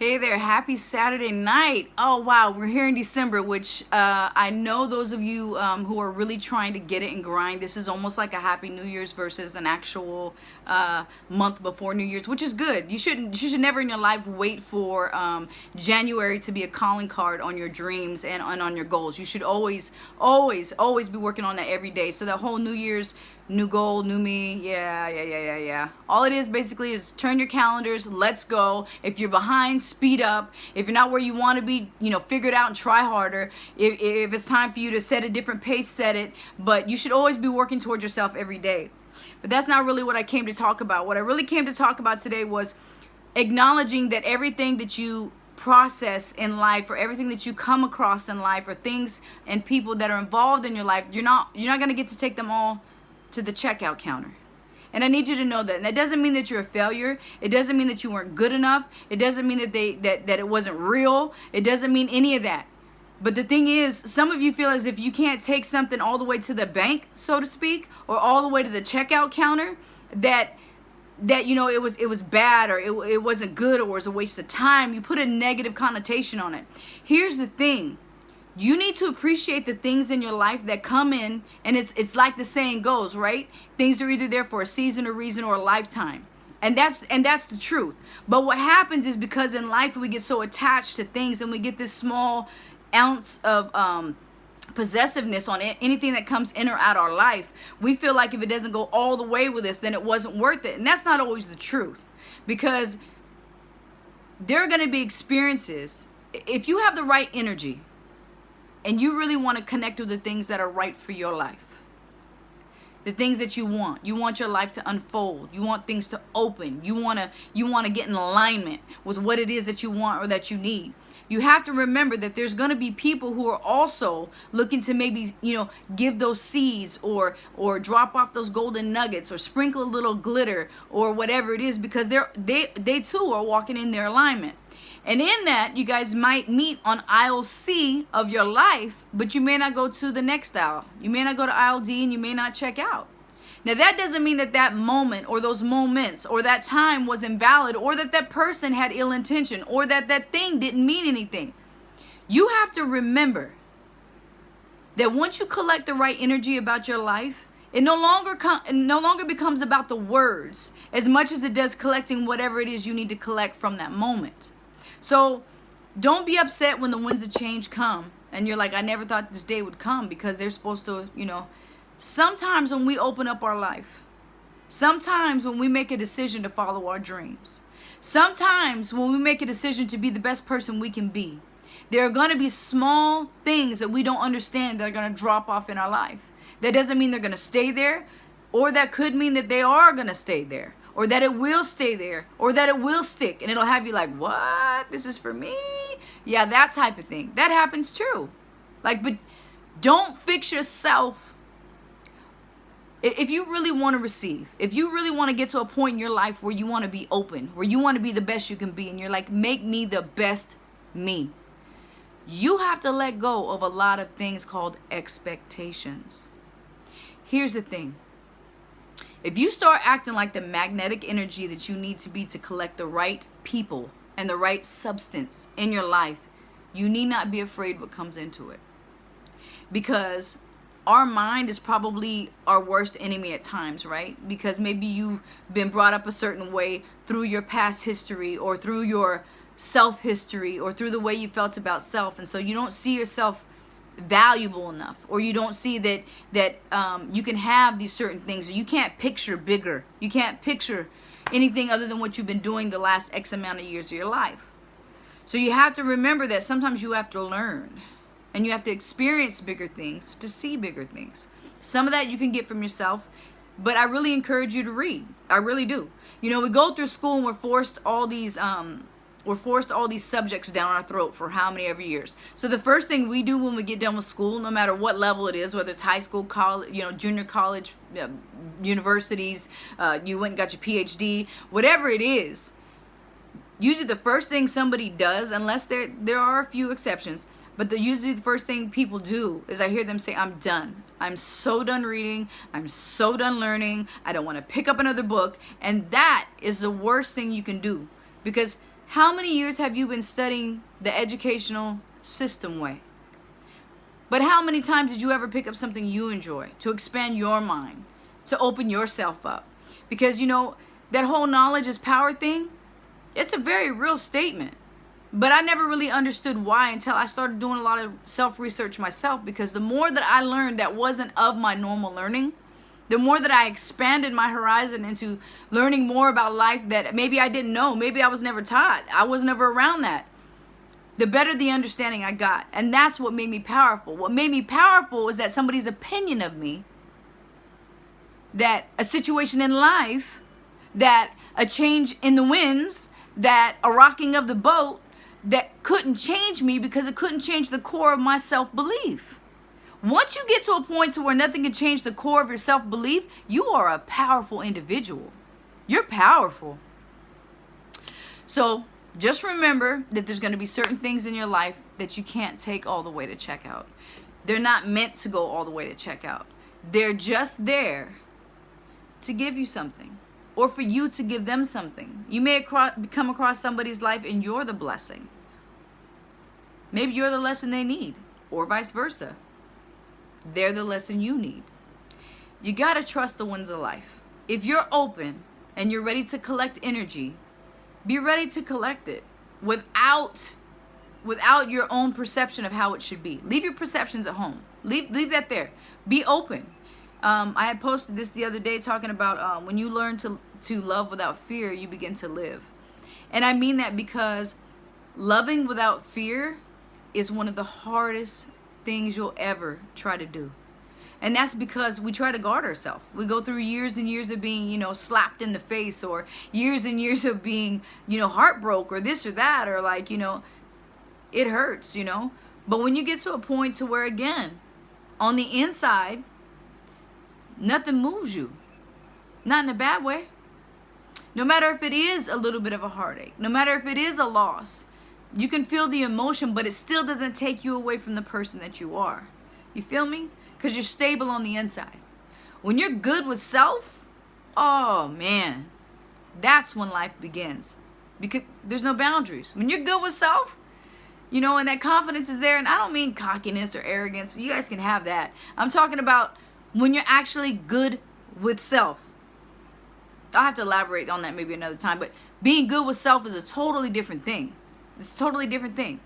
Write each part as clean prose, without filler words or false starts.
Hey there, happy Saturday night. Oh wow, we're here in December, which I know those of you who are really trying to get it and grind, this is almost like a happy New Year's versus an actual month before New Year's, which is good. You should never in your life wait for January to be a calling card on your dreams and on your goals. You should always be working on that every day. So that whole New Year's new goal, new me, yeah. All it is basically is turn your calendars, let's go. If you're behind, speed up. If you're not where you want to be, figure it out and try harder. If it's time for you to set a different pace, set it. But you should always be working towards yourself every day. But that's not really what I came to talk about. What I really came to talk about today was acknowledging that everything that you process in life, or everything that you come across in life, or things and people that are involved in your life, you're not going to get to take them all to the checkout counter. And I need you to know that. And that doesn't mean that you're a failure. It doesn't mean that you weren't good enough. It doesn't mean that it wasn't real. It doesn't mean any of that. But the thing is, some of you feel as if you can't take something all the way to the bank, so to speak, or all the way to the checkout counter, that it was bad, or it wasn't good, or it was a waste of time. You put a negative connotation on it. Here's the thing. You need to appreciate the things in your life that come in, and it's like the saying goes, right? Things are either there for a season, a reason, or a lifetime. And that's the truth. But what happens is, because in life we get so attached to things, and we get this small ounce of possessiveness on anything that comes in or out our life, we feel like if it doesn't go all the way with us, then it wasn't worth it. And that's not always the truth, because there are going to be experiences. If you have the right energy, and you really want to connect with the things that are right for your life, the things that you want your life to unfold, you want things to open, you want to get in alignment with what it is that you want or that you need. You have to remember that there's going to be people who are also looking to maybe, give those seeds, or drop off those golden nuggets, or sprinkle a little glitter, or whatever it is, because they too are walking in their alignment. And in that, you guys might meet on aisle C of your life, but you may not go to the next aisle. You may not go to aisle D, and you may not check out. Now, that doesn't mean that moment, or those moments, or that time was invalid, or that person had ill intention, or that thing didn't mean anything. You have to remember that once you collect the right energy about your life, it no longer becomes about the words as much as it does collecting whatever it is you need to collect from that moment. So don't be upset when the winds of change come and you're like, I never thought this day would come, because they're supposed to, sometimes when we open up our life, sometimes when we make a decision to follow our dreams, sometimes when we make a decision to be the best person we can be, there are going to be small things that we don't understand that are going to drop off in our life. That doesn't mean they're going to stay there, or that could mean that they are going to stay there, or that it will stay there, or that it will stick, and it'll have you like, what? This is for me? Yeah, that type of thing. That happens too. But don't fix yourself. If you really want to receive, if you really want to get to a point in your life where you want to be open, where you want to be the best you can be, and you're like, make me the best me, you have to let go of a lot of things called expectations. Here's the thing. If you start acting like the magnetic energy that you need to be to collect the right people and the right substance in your life, you need not be afraid what comes into it. Because our mind is probably our worst enemy at times, right? Because maybe you've been brought up a certain way through your past history, or through your self-history, or through the way you felt about self. And so you don't see yourself valuable enough, or you don't see that you can have these certain things, or you can't picture bigger. You can't picture anything other than what you've been doing the last X amount of years of your life. So you have to remember that sometimes you have to learn, and you have to experience bigger things to see bigger things. Some of that you can get from yourself, but I really encourage you to read. I really do. We go through school and we're forced all these subjects down our throat for how many ever years. So the first thing we do when we get done with school, no matter what level it is, whether it's high school, college, junior college, universities, you went and got your PhD, whatever it is, usually the first thing somebody does, unless there are a few exceptions, but usually the first thing people do is I hear them say, I'm done. I'm so done reading. I'm so done learning. I don't want to pick up another book. And that is the worst thing you can do, because How many years have you been studying the educational system way? But how many times did you ever pick up something you enjoy to expand your mind, to open yourself up? Because, you know, that whole knowledge is power thing, it's a very real statement. But I never really understood why until I started doing a lot of self-research myself, because the more that I learned that wasn't of my normal learning, the more that I expanded my horizon into learning more about life that maybe I didn't know, maybe I was never taught, I was never around that, the better the understanding I got. And that's what made me powerful. What made me powerful is that somebody's opinion of me, that a situation in life, that a change in the winds, that a rocking of the boat, that couldn't change me because it couldn't change the core of my self-belief. Once you get to a point to where nothing can change the core of your self-belief, you are a powerful individual. You're powerful. So just remember that there's going to be certain things in your life that you can't take all the way to checkout. They're not meant to go all the way to checkout. They're just there to give you something, or for you to give them something. You may come across somebody's life and you're the blessing. Maybe you're the lesson they need, or vice versa. They're the lesson you need. You got to trust the winds of life. If you're open and you're ready to collect energy, be ready to collect it without your own perception of how it should be. Leave your perceptions at home. Leave that there. Be open. I had posted this the other day talking about when you learn to love without fear, you begin to live. And I mean that because loving without fear is one of the hardest things you'll ever try to do. And that's because we try to guard ourselves. We go through years and years of being, you know, slapped in the face, or years and years of being, you know, heartbroken, or this or that, or like, you know, it hurts, you know. But when you get to a point to where, again, on the inside, nothing moves you. Not in a bad way. No matter if it is a little bit of a heartache, no matter if it is a loss, you can feel the emotion, but it still doesn't take you away from the person that you are. You feel me? Because you're stable on the inside. When you're good with self, oh man, that's when life begins. Because there's no boundaries. When you're good with self, you know, and that confidence is there, and I don't mean cockiness or arrogance. You guys can have that. I'm talking about when you're actually good with self. I'll have to elaborate on that maybe another time, but being good with self is a totally different thing. It's a totally different thing.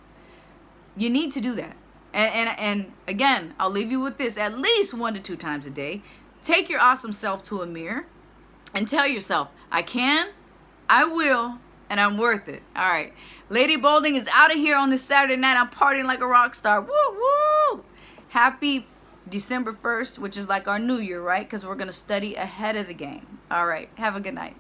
You need to do that. And again, I'll leave you with this at least 1 to 2 times a day. Take your awesome self to a mirror and tell yourself, I can, I will, and I'm worth it. All right. Lady Bolding is out of here on this Saturday night. I'm partying like a rock star. Woo, woo. Happy December 1st, which is like our new year, right? Because we're going to study ahead of the game. All right. Have a good night.